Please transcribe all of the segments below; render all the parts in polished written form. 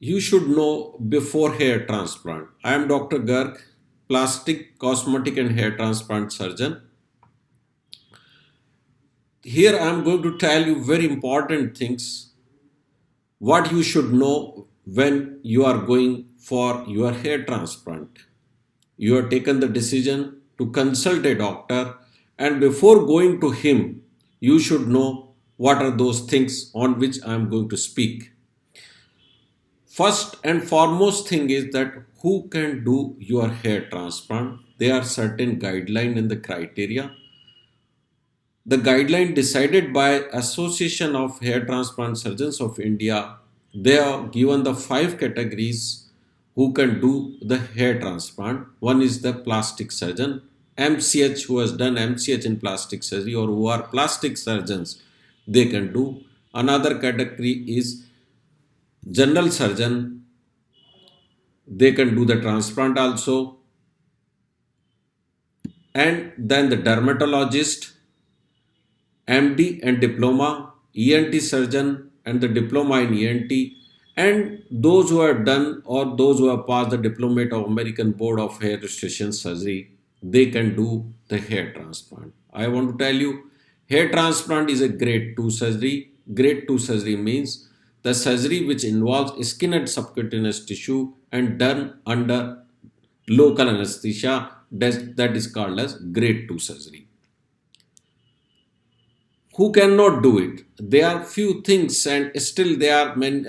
You should know before hair transplant. I am Dr. Garg, plastic, cosmetic and hair transplant surgeon. Here I am going to tell you very important things what you should know when you are going for your hair transplant. You have taken the decision to consult a doctor, and before going to him, you should know what are those things on which I am going to speak. First and foremost thing is that who can do your hair transplant? There are certain guideline in the criteria. The guideline decided by Association of Hair Transplant Surgeons of India, they are given the five categories who can do the hair transplant. One is the plastic surgeon, MCH who has done MCH in plastic surgery or who are plastic surgeons, they can do. Another category is general surgeon, they can do the transplant also. And then the dermatologist, MD and diploma, ENT surgeon and the diploma in ENT, and those who have done or those who have passed the diplomate of American Board of Hair Restoration Surgery, they can do the hair transplant. I want to tell you, hair transplant is a grade 2 surgery. Grade 2 surgery means the surgery which involves skin and subcutaneous tissue and done under local anesthesia, that is called as grade 2 surgery. Who cannot do it? There are few things and still there are many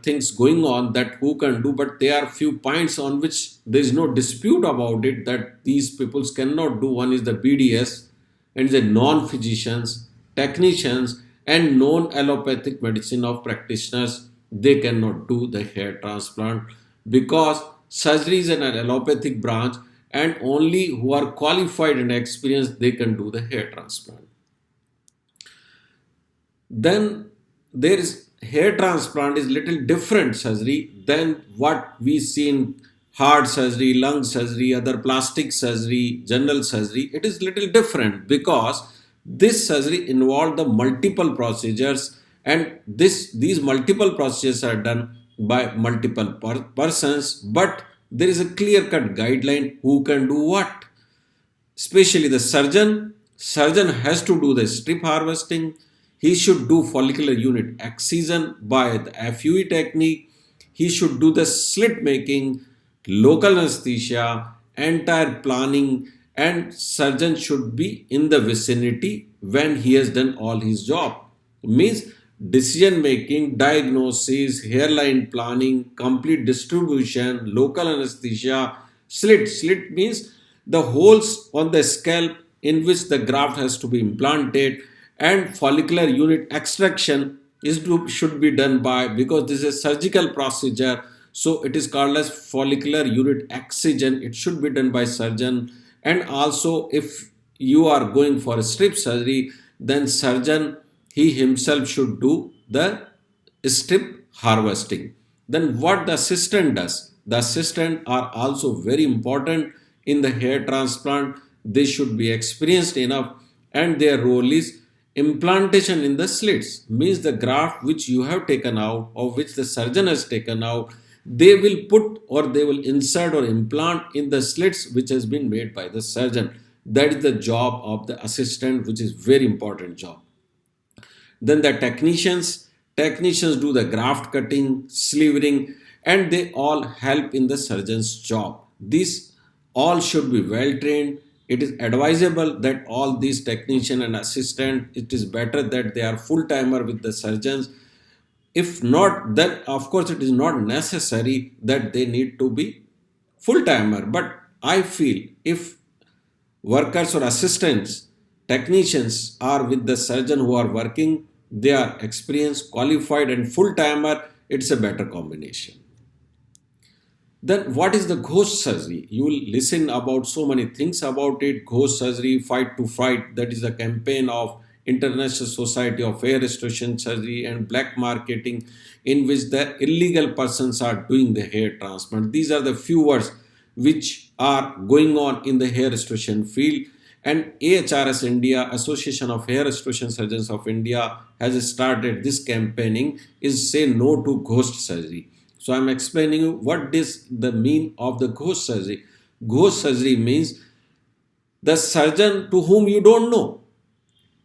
things going on that who can do, but there are few points on which there is no dispute about it that these peoples cannot do. One is the BDS and the non-physicians, technicians and non-allopathic medicine of practitioners. They cannot do the hair transplant because surgery is an allopathic branch and only who are qualified and experienced they can do the hair transplant. Then there is hair transplant is little different surgery than what we see in heart surgery, lung surgery, other plastic surgery, general surgery. It is little different because this surgery involved the multiple procedures, and these multiple procedures are done by multiple persons, but there is a clear cut guideline who can do what. Especially the surgeon has to do the strip harvesting. He should do follicular unit excision by the FUE technique. He should do the slit making, local anesthesia, entire planning, and surgeon should be in the vicinity when he has done all his job. Means decision making, diagnosis, hairline planning, complete distribution, local anesthesia, slit means the holes on the scalp in which the graft has to be implanted, and follicular unit extraction should be done by, because this is a surgical procedure, so it is called as follicular unit excision. It should be done by surgeon. And also if you are going for a strip surgery, then surgeon he himself should do the strip harvesting. Then what the assistant does, the assistant are also very important in the hair transplant. They should be experienced enough, and their role is implantation in the slits. Means the graft which you have taken out or which the surgeon has taken out, they will put or they will insert or implant in the slits which has been made by the surgeon. That is the job of the assistant, which is very important job. Then the technicians do the graft cutting, slivering, and they all help in the surgeon's job. These all should be well trained. It is advisable that all these technician and assistant, it is better that they are full timer with the surgeons. If not, then of course it is not necessary that they need to be full timer. But I feel if workers or assistants, technicians are with the surgeon who are working, they are experienced, qualified and full timer, it's a better combination. Then what is the ghost surgery? You will listen about so many things about it. Ghost surgery, fight to fight, that is a campaign of International Society of Hair Restoration Surgery and black marketing, in which the illegal persons are doing the hair transplant. These are the few words which are going on in the hair restoration field. And AHRS India, Association of Hair Restoration Surgeons of India, has started this campaigning, is say no to ghost surgery. So I'm explaining you what is the mean of the ghost surgery. Ghost surgery means the surgeon to whom you don't know.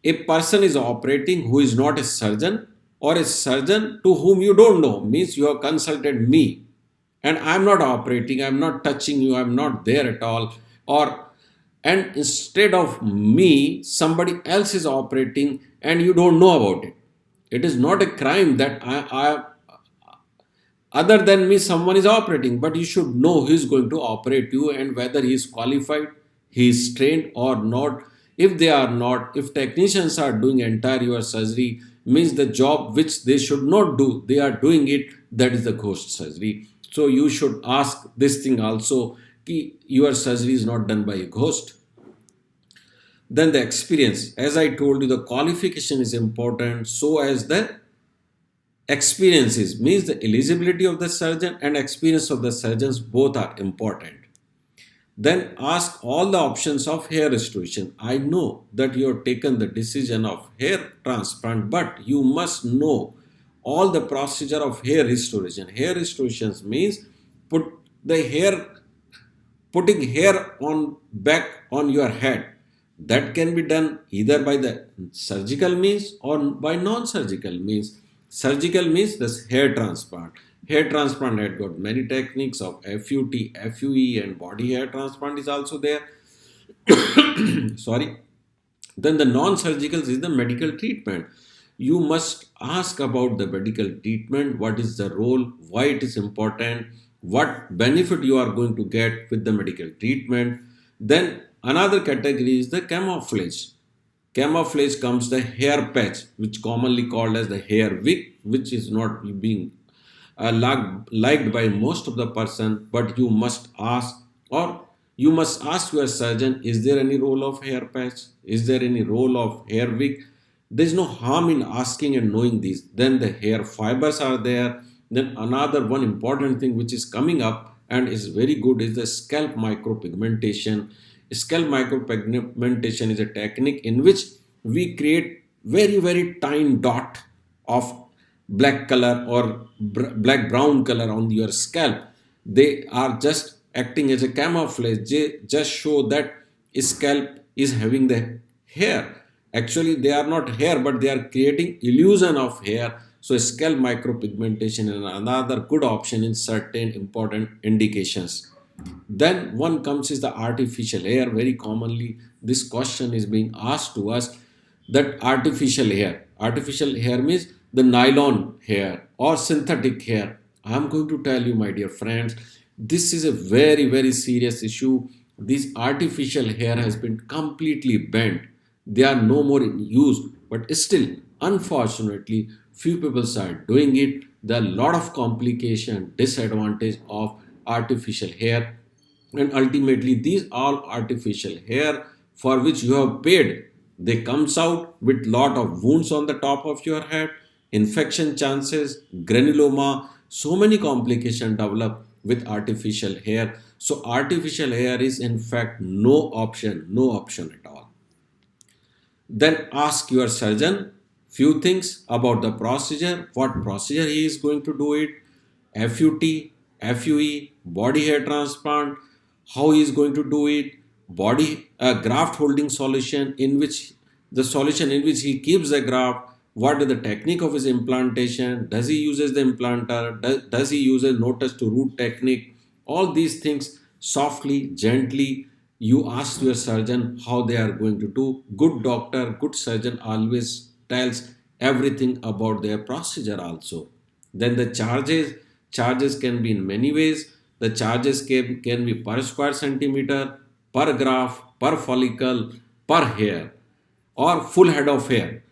A person is operating who is not a surgeon, or a surgeon to whom you don't know, means you have consulted me and I'm not operating, I'm not touching you, I'm not there at all. Or and instead of me, somebody else is operating and you don't know about it. It is not a crime that I other than me someone is operating, but you should know who is going to operate you and whether he is qualified, he is trained or not. If they are not, if technicians are doing entire your surgery, means the job which they should not do, they are doing it, that is the ghost surgery. So you should ask this thing also, ki your surgery is not done by a ghost. Then the experience, as I told you, the qualification is important, so as the experiences, means the eligibility of the surgeon and experience of the surgeons, both are important. Then ask all the options of hair restoration. I know that you have taken the decision of hair transplant, but you must know all the procedure of hair restoration. Hair restoration means put the hair putting hair on back on your head. That can be done either by the surgical means or by non-surgical means. Surgical means this hair transplant. Hair transplant had got many techniques of FUT, FUE, and body hair transplant is also there. Sorry. Then the non-surgical is the medical treatment. You must ask about the medical treatment, what is the role, why it is important, what benefit you are going to get with the medical treatment. Then another category is the camouflage. Camouflage comes the hair patch, which commonly called as the hair wig, which is not being liked by most of the person, but you must ask, or you must ask your surgeon, is there any role of hair patch, is there any role of hair wig. There is no harm in asking and knowing these. Then the hair fibers are there. Then another one important thing which is coming up and is very good is the scalp micropigmentation. Scalp micropigmentation is a technique in which we create very tiny dot of black color or black brown color on your scalp. They are just acting as a camouflage. They just show that scalp is having the hair. Actually, they are not hair, but they are creating illusion of hair. So scalp micropigmentation is another good option in certain important indications. Then one comes is the artificial hair. Very commonly, this question is being asked to us, that artificial hair. Artificial hair means the nylon hair or synthetic hair. I am going to tell you, my dear friends, this is a very serious issue. This artificial hair has been completely banned. They are no more in use, but still, unfortunately, few people are doing it. There are a lot of complication, disadvantage of artificial hair, and ultimately these all artificial hair for which you have paid, they comes out with lot of wounds on the top of your head, infection chances, granuloma, so many complications develop with artificial hair. So artificial hair is in fact no option at all. Then ask your surgeon few things about the procedure, what procedure he is going to do it, FUT, FUE, body hair transplant, how he is going to do it, body graft holding solution in which the solution in which he keeps the graft, what is the technique of his implantation, does he uses the implanter, does he uses notice to root technique, all these things softly, gently you ask your surgeon how they are going to do. Good doctor, good surgeon always tells everything about their procedure also. Then the charges can be in many ways. The charges can be per square centimeter, per graft, per follicle, per hair, or full head of hair.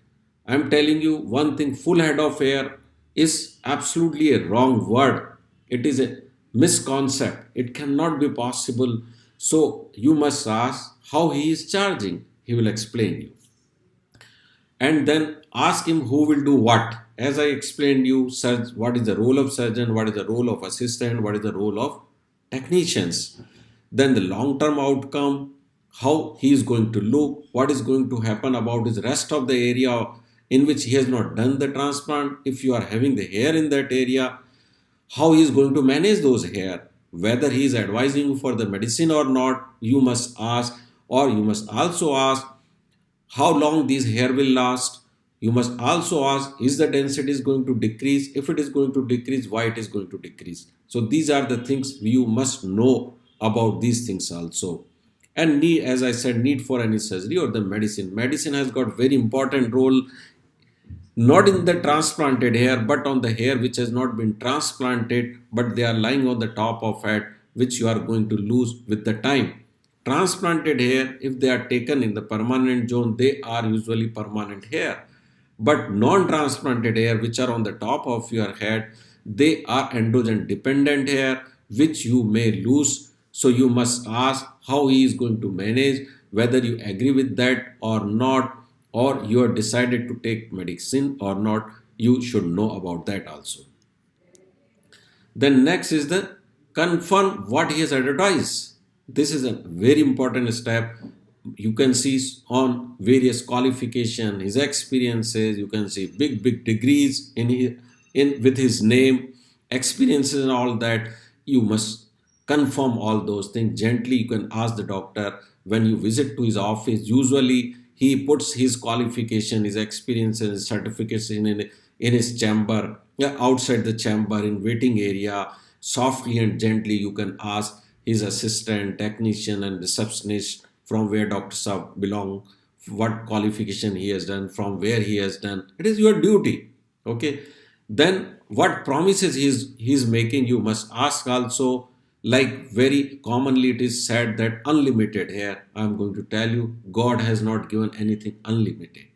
I'm telling you one thing, full head of hair is absolutely a wrong word. It is a misconcept. It cannot be possible. So you must ask how he is charging. He will explain you. And then ask him who will do what. As I explained you, what is the role of surgeon, what is the role of assistant, what is the role of technicians. Then the long-term outcome, how he is going to look, what is going to happen about his rest of the area in which he has not done the transplant. If you are having the hair in that area, how he is going to manage those hair, whether he is advising you for the medicine or not, you must ask. Or you must also ask how long these hair will last. You must also ask, is the density is going to decrease? If it is going to decrease, why it is going to decrease? So these are the things you must know about these things also. And need, as I said, need for any surgery or the medicine. Medicine has got very important role, not in the transplanted hair, but on the hair which has not been transplanted, but they are lying on the top of it, which you are going to lose with the time. Transplanted hair, if they are taken in the permanent zone, they are usually permanent hair. But non-transplanted hair, which are on the top of your head, they are androgen dependent hair, which you may lose. So you must ask how he is going to manage, whether you agree with that or not, or you are decided to take medicine or not. You should know about that also. Then next is the confirm what he has advertised. This is a very important step. You can see on various qualification, his experiences. You can see big degrees in with his name, experiences and all that. You must confirm all those things gently. You can ask the doctor when you visit to his office. Usually he puts his qualification, his experiences, his certificates in his chamber, yeah, outside the chamber in waiting area. Softly and gently you can ask his assistant, technician and receptionist from where Dr. Saab belong, what qualification he has done, from where he has done. It is your duty. Okay. Then what promises he's making, you must ask also. Like very commonly it is said that unlimited hair. I'm going to tell you, God has not given anything unlimited.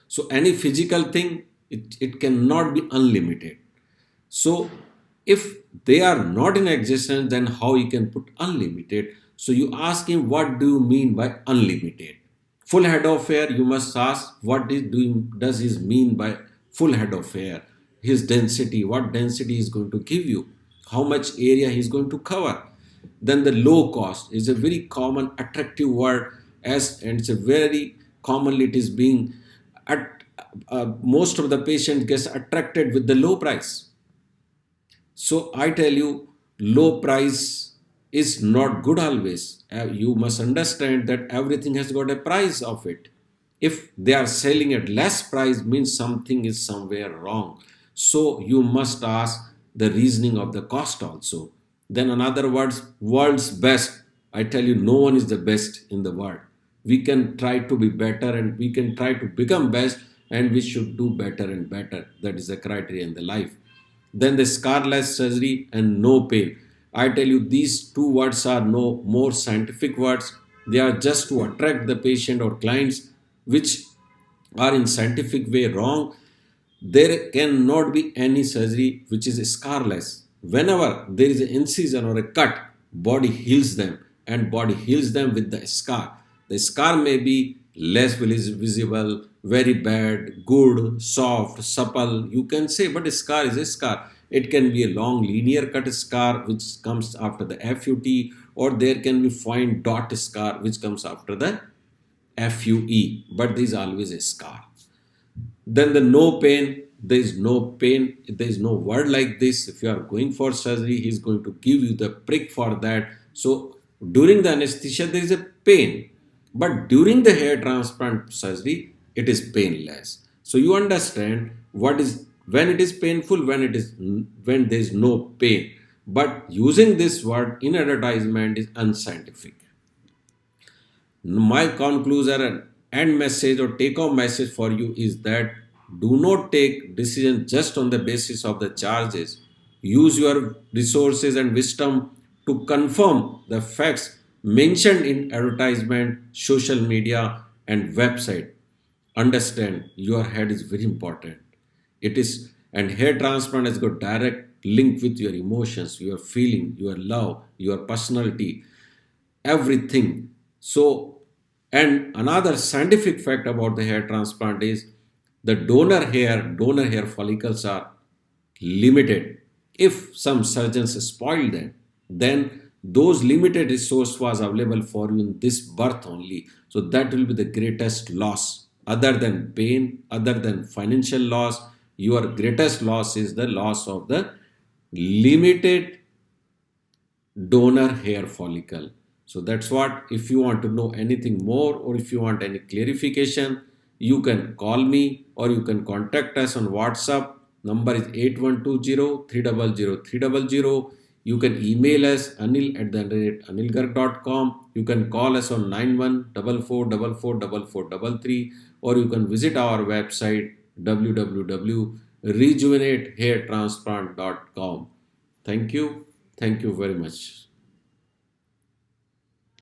So any physical thing, it cannot be unlimited. So if they are not in existence, then how you can put unlimited? So you ask him, what do you mean by unlimited? Full head of hair, you must ask what is doing, does he mean by full head of hair? His density, what density is going to give you? How much area he is going to cover? Then the low cost is a very common attractive word, as and it's a very commonly it is being at most of the patient gets attracted with the low price. So I tell you, low price is not good always. You must understand that everything has got a price of it. If they are selling at less price, means something is somewhere wrong. So you must ask the reasoning of the cost also. Then in other words, world's best. I tell you, no one is the best in the world. We can try to be better and we can try to become best, and we should do better and better. That is the criteria in the life. Then the scarless surgery and no pain. I tell you, these two words are no more scientific words. They are just to attract the patient or clients, which are in scientific way wrong. There cannot be any surgery which is scarless. Whenever there is an incision or a cut, body heals them, and body heals them with the scar. The scar may be less visible, very bad, good, soft, supple, you can say, but a scar is a scar. It can be a long linear cut scar which comes after the FUT, or there can be fine dot scar which comes after the FUE, but there is always a scar. Then the no pain, there is no pain, there is no word like this. If you are going for surgery, he is going to give you the prick for that. So during the anesthesia there is a pain, but during the hair transplant surgery it is painless. So you understand what is, when it is painful, when there is no pain. But using this word in advertisement is unscientific. My conclusion and end message or take home message for you is that do not take decisions just on the basis of the charges. Use your resources and wisdom to confirm the facts mentioned in advertisement, social media, and website. Understand your head is very important. It is, and hair transplant has got direct link with your emotions, your feeling, your love, your personality, everything. So, and another scientific fact about the hair transplant is the donor hair follicles are limited. If some surgeons spoil them, then those limited resource was available for you in this birth only. So that will be the greatest loss. Other than pain, other than financial loss, your greatest loss is the loss of the limited donor hair follicle. So that's what, if you want to know anything more or if you want any clarification, you can call me or you can contact us on WhatsApp. Number is 8120 300 300. You can email us anil@anilgarg.com. You can call us on 9144444433, or you can visit our website www.rejuvenatehairtransplant.com. Thank you. Thank you very much.